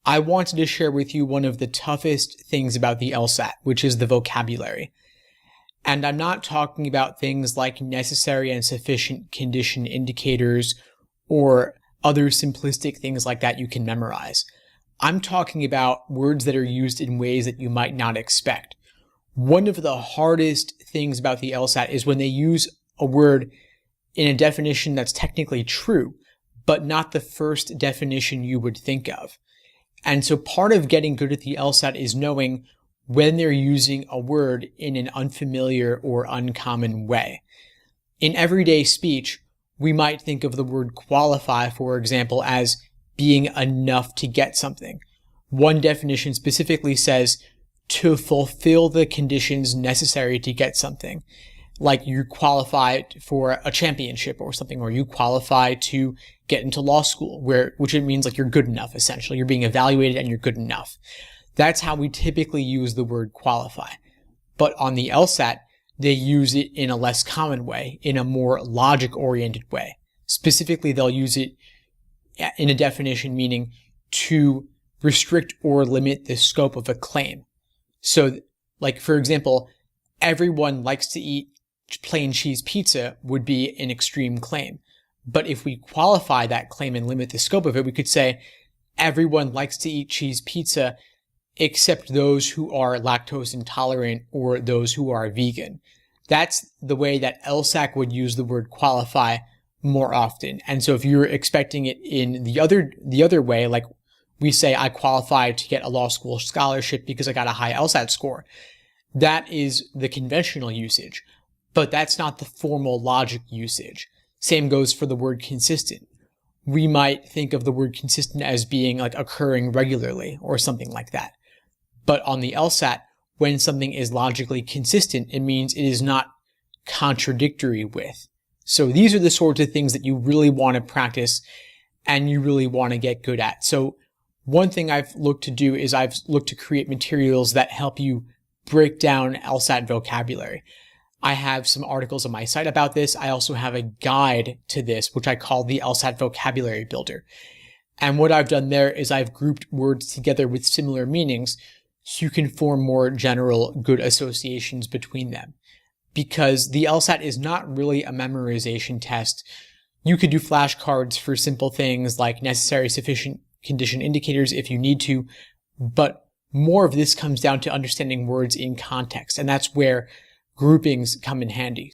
I wanted to share with you one of the toughest things about the LSAT, which is the vocabulary. And I'm not talking about things like necessary and sufficient condition indicators or other simplistic things like that you can memorize. I'm talking about words that are used in ways that you might not expect. One of the hardest things about the LSAT is when they use a word in a definition that's technically true, but not the first definition you would think of. And so part of getting good at the LSAT is knowing when they're using a word in an unfamiliar or uncommon way. In everyday speech, we might think of the word qualify, for example, as being enough to get something. One definition specifically says to fulfill the conditions necessary to get something. Like you qualify for a championship or something, or you qualify to get into law school, which it means like you're good enough, essentially. You're being evaluated and you're good enough. That's how we typically use the word qualify. But on the LSAT, they use it in a less common way, in a more logic-oriented way. Specifically, they'll use it in a definition meaning to restrict or limit the scope of a claim. So, like, for example, everyone likes to eat plain cheese pizza would be an extreme claim. But if we qualify that claim and limit the scope of it, we could say everyone likes to eat cheese pizza except those who are lactose intolerant or those who are vegan. That's the way that LSAC would use the word qualify more often. And so if you're expecting it in the other way, like we say, I qualify to get a law school scholarship because I got a high LSAT score, that is the conventional usage, but that's not the formal logic usage. Same goes for the word consistent. We might think of the word consistent as being like occurring regularly or something like that. But on the LSAT, when something is logically consistent, it means it is not contradictory with. So these are the sorts of things that you really want to practice and you really want to get good at. So one thing I've looked to do is I've looked to create materials that help you break down LSAT vocabulary. I have some articles on my site about this. I also have a guide to this, which I call the LSAT Vocabulary Builder. And what I've done there is I've grouped words together with similar meanings so you can form more general good associations between them. Because the LSAT is not really a memorization test. You could do flashcards for simple things like necessary, sufficient condition indicators if you need to, but more of this comes down to understanding words in context, and that's where groupings come in handy.